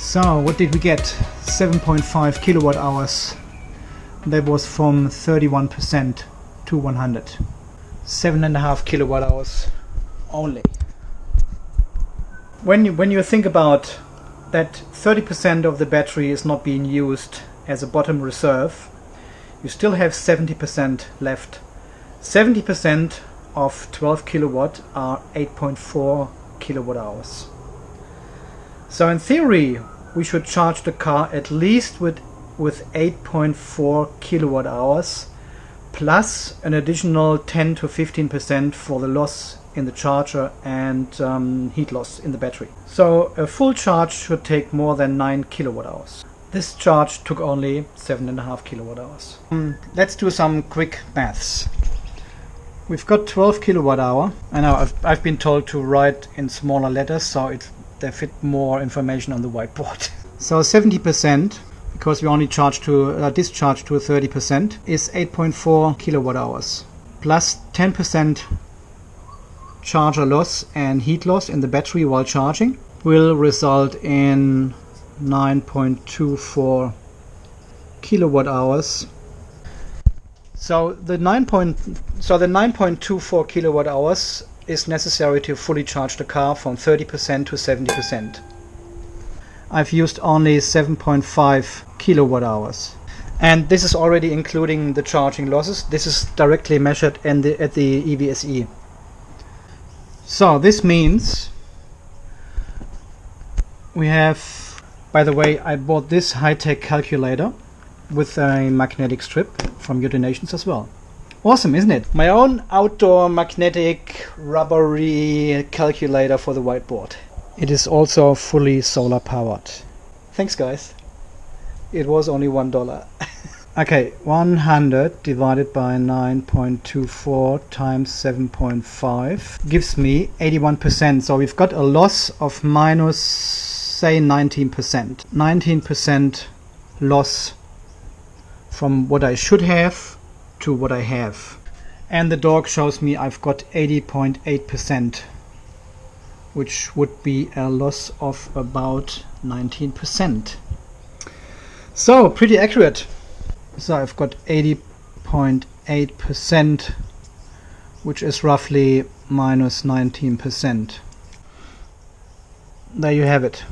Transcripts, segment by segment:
So what did we get? 7.5 kilowatt hours. That was from 31% to 100. 7.5 kilowatt hours only. When you think about that 30% of the battery is not being used as a bottom reserve, you still have 70% left. 70% of 12 kilowatt are 8.4 kilowatt hours. So in theory we should charge the car at least with 8.4 kilowatt hours plus an additional 10 to 15% for the loss in the charger and heat loss in the battery. So a full charge should take more than 9 kilowatt hours. This charge took only 7.5 kilowatt hours. Let's do some quick maths. We've got 12 kilowatt hour. I know I've been told to write in smaller letters, so they fit more information on the whiteboard. So 70%, because we only discharge to 30%, is 8.4 kilowatt hours. Plus 10% charger loss and heat loss in the battery while charging will result in 9.24 kilowatt hours. So the 9.24 kilowatt hours is necessary to fully charge the car from 30% to 70%. I've used only 7.5 kilowatt hours. And this is already including the charging losses. This is directly measured at the EVSE. So this means we have, by the way, I bought this high-tech calculator with a magnetic strip from your donations as well. Awesome, isn't it? My own outdoor magnetic rubbery calculator for the whiteboard. It is also fully solar powered. Thanks guys. It was only $1. Okay, 100 divided by 9.24 times 7.5 gives me 81%. So we've got a loss of minus, say, 19%. 19% loss from what I should have to what I have. And the dog shows me I've got 80.8%, which would be a loss of about 19%. So pretty accurate. So I've got 80.8%, which is roughly minus 19%. There you have it.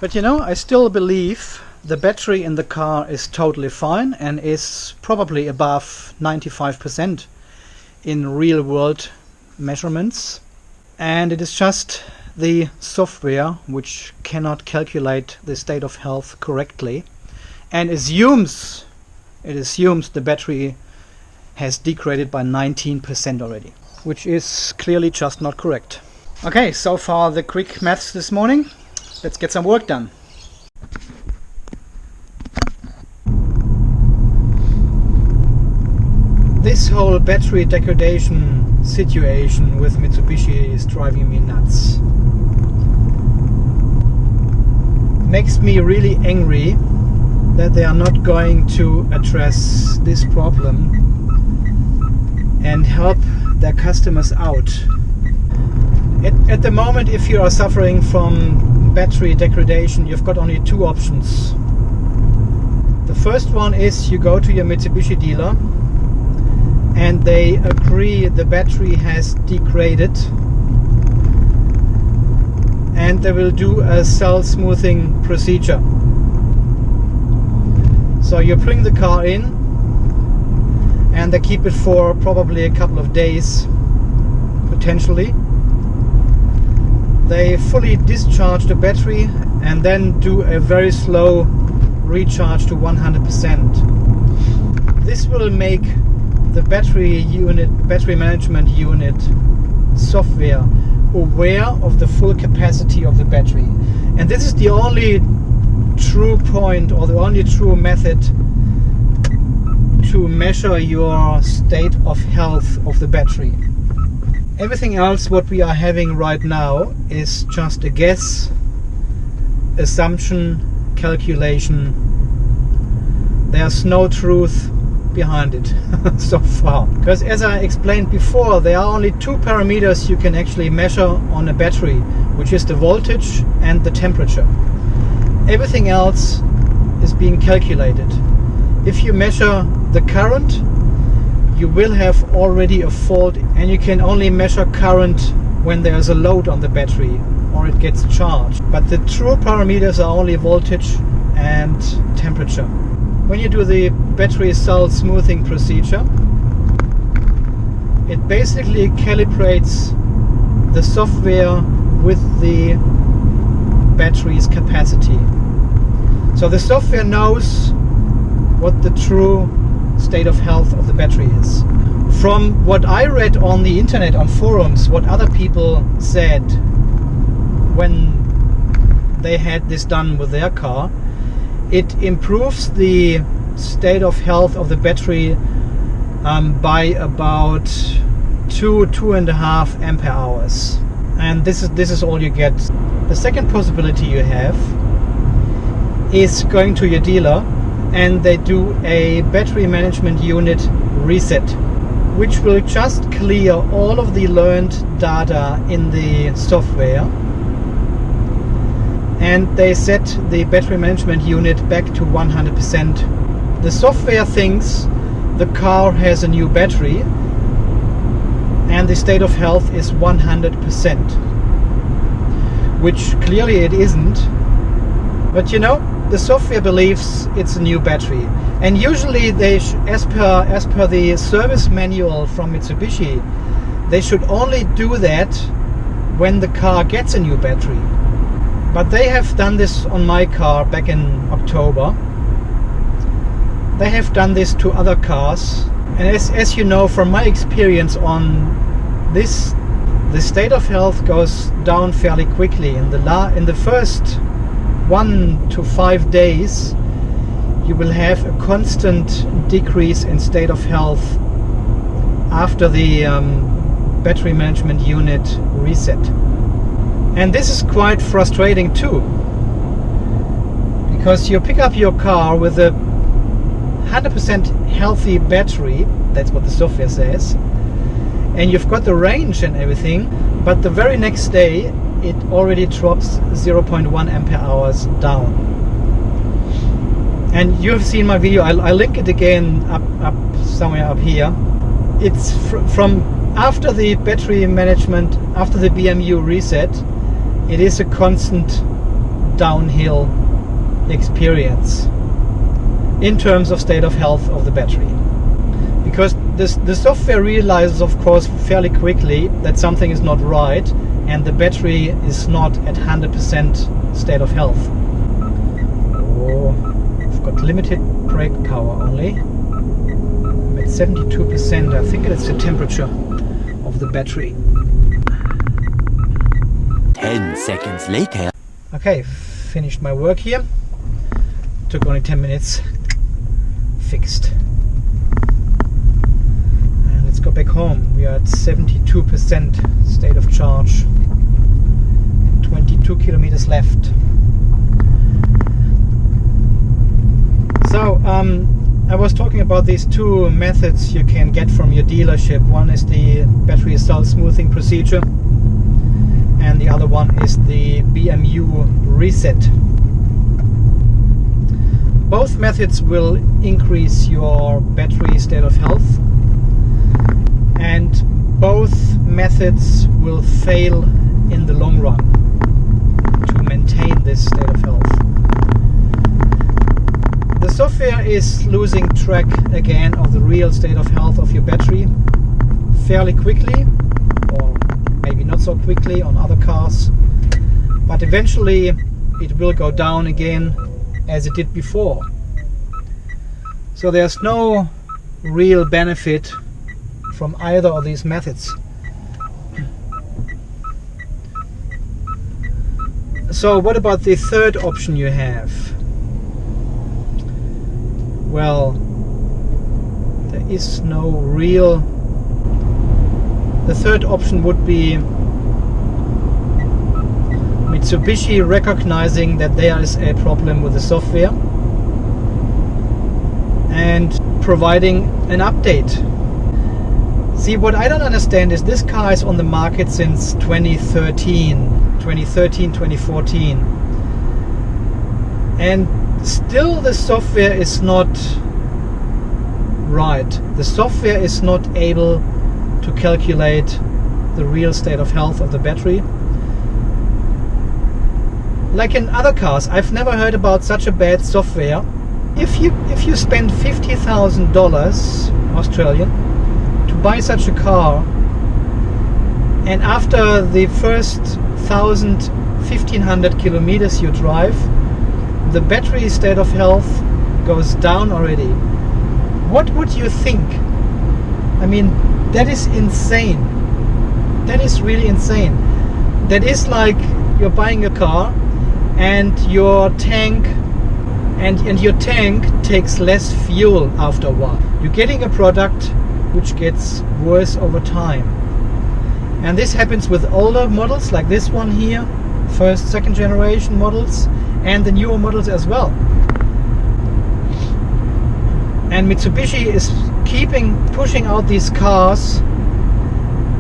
But you know, I still believe the battery in the car is totally fine and is probably above 95% in real world measurements. And it is just the software which cannot calculate the state of health correctly and assumes the battery has degraded by 19% already, which is clearly just not correct. Okay, so far the quick maths this morning. Let's get some work done. This whole battery degradation situation with Mitsubishi is driving me nuts. Makes me really angry that they are not going to address this problem and help their customers out. At the moment, if you are suffering from battery degradation, you've got only two options. The first one is you go to your Mitsubishi dealer and they agree the battery has degraded and they will do a cell smoothing procedure. So you bring the car in and they keep it for probably a couple of days, potentially. They fully discharge the battery and then do a very slow recharge to 100%. This will make the battery management unit software aware of the full capacity of the battery. And this is the only true point or the only true method to measure your state of health of the battery. Everything else what we are having right now is just a guess, assumption, calculation. There's no truth behind it so far. Because as I explained before, there are only two parameters you can actually measure on a battery, which is the voltage and the temperature. Everything else is being calculated. If you measure the current, you will have already a fault, and you can only measure current when there's a load on the battery or it gets charged. But the true parameters are only voltage and temperature. When you do the battery cell smoothing procedure, it basically calibrates the software with the battery's capacity. So the software knows what the true state of health of the battery is. From what I read on the internet, on forums, what other people said when they had this done with their car, it improves the state of health of the battery by about 2.5 ampere hours. And this is all you get. The second possibility you have is going to your dealer and they do a battery management unit reset, which will just clear all of the learned data in the software, and they set the battery management unit back to 100%. The software thinks the car has a new battery and the state of health is 100%, which clearly it isn't. But you know, the software believes it's a new battery, and usually they as per the service manual from Mitsubishi, they should only do that when the car gets a new battery. But they have done this on my car back in October. They have done this to other cars, and as you know from my experience on this, the state of health goes down fairly quickly. In the first 1 to 5 days, you will have a constant decrease in state of health after the battery management unit reset. And this is quite frustrating too, because you pick up your car with a 100% healthy battery, that's what the software says, and you've got the range and everything, but the very next day it already drops 0.1 ampere hours down. And you have seen my video, I'll link it again up somewhere up here. It's from after the battery management, after the BMU reset, it is a constant downhill experience in terms of state of health of the battery. Because the software realizes, of course, fairly quickly that something is not right and the battery is not at 100% state of health. Oh, I've got limited brake power only. I'm at 72%. I think it's the temperature of the battery. 10 seconds later. Okay, finished my work here. Took only 10 minutes. Fixed. And let's go back home. We are at 72% state of charge. 22 kilometers left. So, I was talking about these two methods you can get from your dealership. One is the battery cell smoothing procedure, and the other one is the BMU reset. Both methods will increase your battery state of health, and both methods will fail in the long run to maintain this state of health. The software is losing track again of the real state of health of your battery fairly quickly, or maybe not so quickly on other cars, but eventually it will go down again as it did before. So there's no real benefit from either of these methods. So what about the third option you have? Well, there is no real... The third option would be Mitsubishi recognizing that there is a problem with the software and providing an update. See, what I don't understand is this car is on the market since 2014, and still the software is not right. The software is not able to calculate the real state of health of the battery. Like in other cars, I've never heard about such a bad software. If you spend $50,000 Australian to buy such a car, and after the first 1,500 kilometers you drive, the battery state of health goes down already. What would you think? I mean, that is insane. That is really insane. That is like you're buying a car and your tank takes less fuel after a while. You're getting a product which gets worse over time. And this happens with older models like this one here, first, second generation models, and the newer models as well. And Mitsubishi is pushing out these cars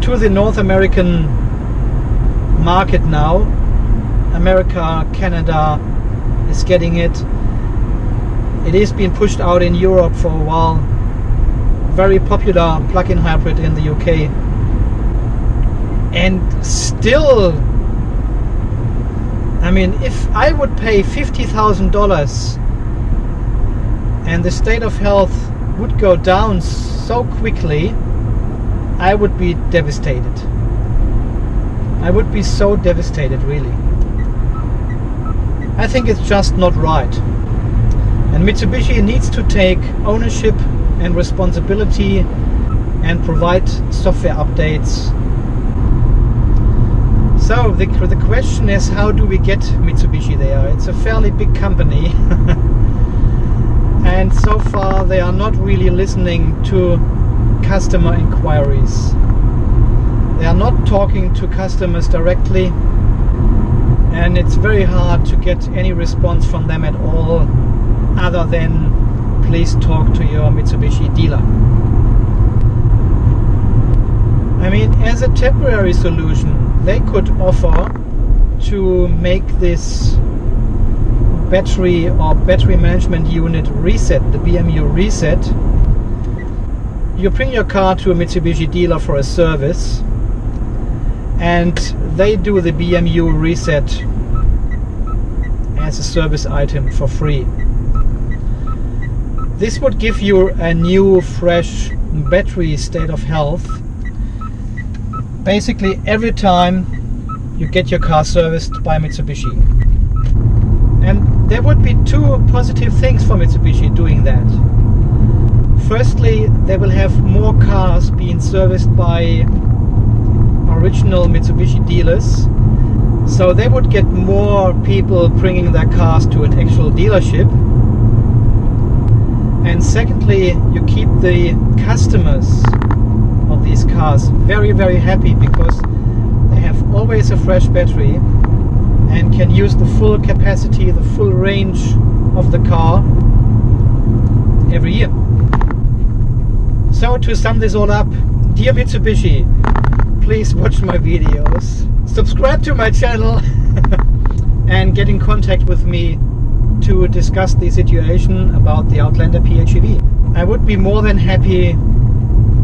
to the North American market now. America, Canada is getting it. It is being pushed out in Europe for a while. Very popular plug-in hybrid in the UK. And still, I mean, if I would pay $50,000 and the state of health would go down so quickly, I would be devastated. I would be so devastated, really. I think it's just not right. And Mitsubishi needs to take ownership and responsibility and provide software updates. So the question is, how do we get Mitsubishi there? It's a fairly big company. And so far they are not really listening to customer inquiries. They are not talking to customers directly, and it's very hard to get any response from them at all, other than please talk to your Mitsubishi dealer. I mean, as a temporary solution, they could offer to make this battery or battery management unit reset, the BMU reset. You bring your car to a Mitsubishi dealer for a service, and they do the BMU reset as a service item for free. This would give you a new, fresh battery state of health basically every time you get your car serviced by Mitsubishi. And there would be two positive things for Mitsubishi doing that. Firstly, they will have more cars being serviced by original Mitsubishi dealers, so they would get more people bringing their cars to an actual dealership. And secondly, you keep the customers of these cars very, very happy, because they have always a fresh battery and can use the full capacity, the full range of the car every year. So to sum this all up, dear Mitsubishi, please watch my videos, subscribe to my channel and get in contact with me to discuss the situation about the Outlander PHEV. I would be more than happy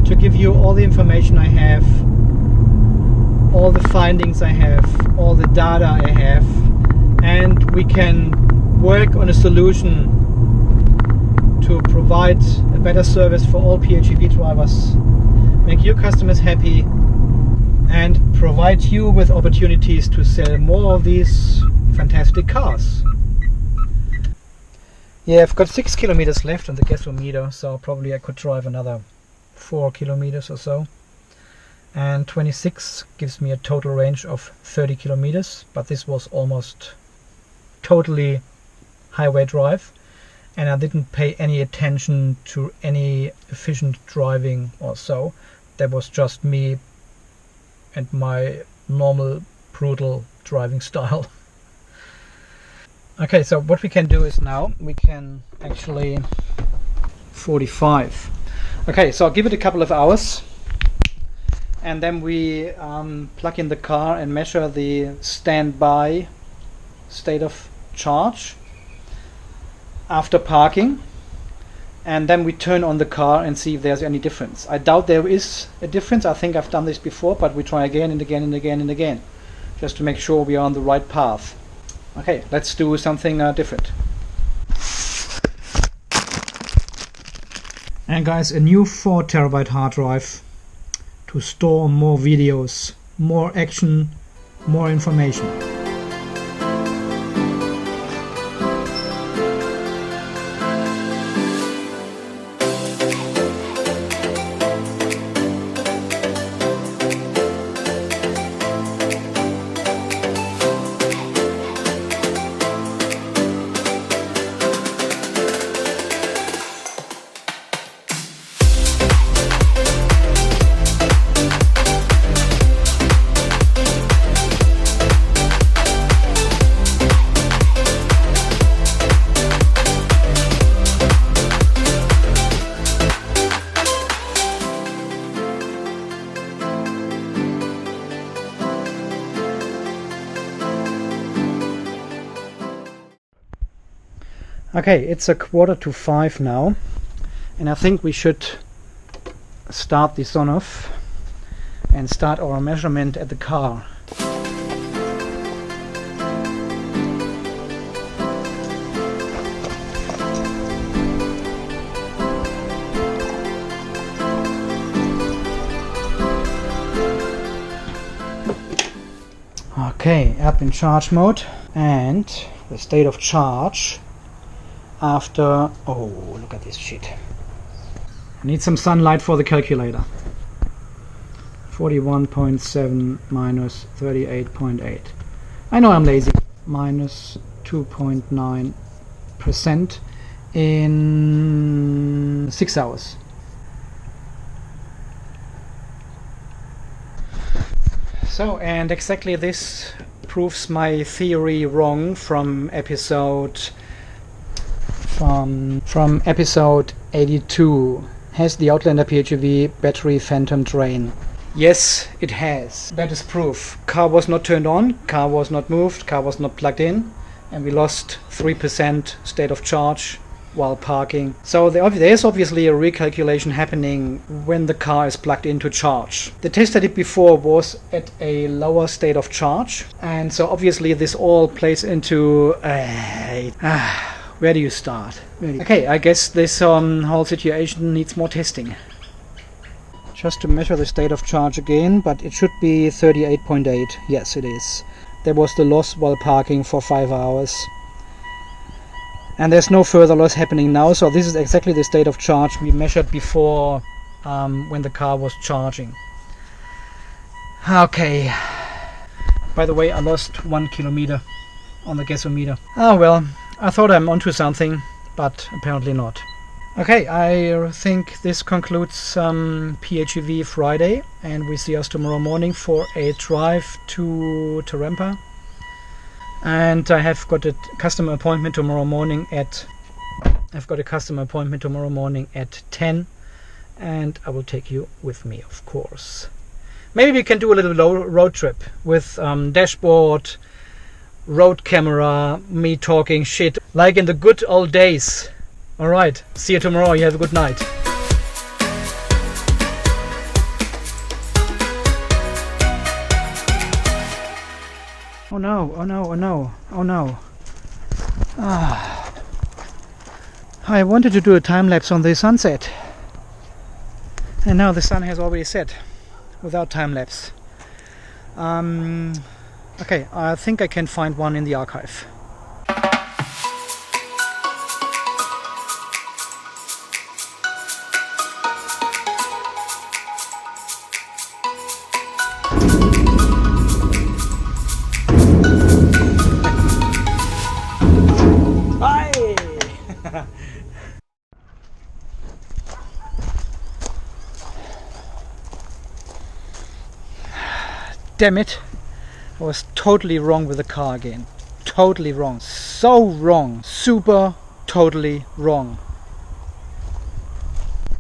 to give you all the information I have, all the findings I have, all the data I have, and we can work on a solution to provide a better service for all PHEV drivers, make your customers happy, and provide you with opportunities to sell more of these fantastic cars. Yeah, I've got 6 kilometers left on the gasometer, so probably I could drive another 4 kilometers or so. And 26 gives me a total range of 30 kilometers, but this was almost totally highway drive, and I didn't pay any attention to any efficient driving or so. That was just me and my normal brutal driving style. Okay, so what we can do is now we can actually 45. Okay, so I'll give it a couple of hours, and then we plug in the car and measure the standby state of charge after parking, and then we turn on the car and see if there's any difference. I doubt there is a difference. I think I've done this before, but we try again and again and again and again, just to make sure we are on the right path. Okay, let's do something different. And guys, a new 4 terabyte hard drive to store more videos, more action, more information. Okay, it's 4:45 now, and I think we should start this on off and start our measurement at the car. Okay, up in charge mode, and the state of charge after, oh, look at this shit. I need some sunlight for the calculator. 41.7 minus 38.8. I know I'm lazy. Minus 2.9% in 6 hours. So, and exactly this proves my theory wrong from episode 82. Has the Outlander PHEV battery phantom drain? Yes, it has. That is proof. Car was not turned on, car was not moved, car was not plugged in, and we lost 3% state of charge while parking. So there's obviously a recalculation happening when the car is plugged in to charge. The test I did before was at a lower state of charge, and so obviously this all plays into where do you start? Okay, I guess this whole situation needs more testing. Just to measure the state of charge again, but it should be 38.8. Yes, it is. There was the loss while parking for 5 hours. And there's no further loss happening now, so this is exactly the state of charge we measured before when the car was charging. Okay. By the way, I lost 1 kilometer on the gasometer. Oh well. I thought I'm onto something, but apparently not. Okay, I think this concludes PHEV Friday, and we see us tomorrow morning for a drive to Tarampa. And I have got a customer appointment tomorrow morning at 10, and I will take you with me, of course. Maybe we can do a little road trip with dashboard, road camera, me talking shit like in the good old days. Alright, see you tomorrow. You have a good night. Oh no, oh no, oh no, oh no. I wanted to do a time lapse on the sunset, and now the sun has already set without time lapse. Okay, I think I can find one in the archive. Damn it, I was totally wrong with the car again. Totally wrong. So wrong. Super totally wrong.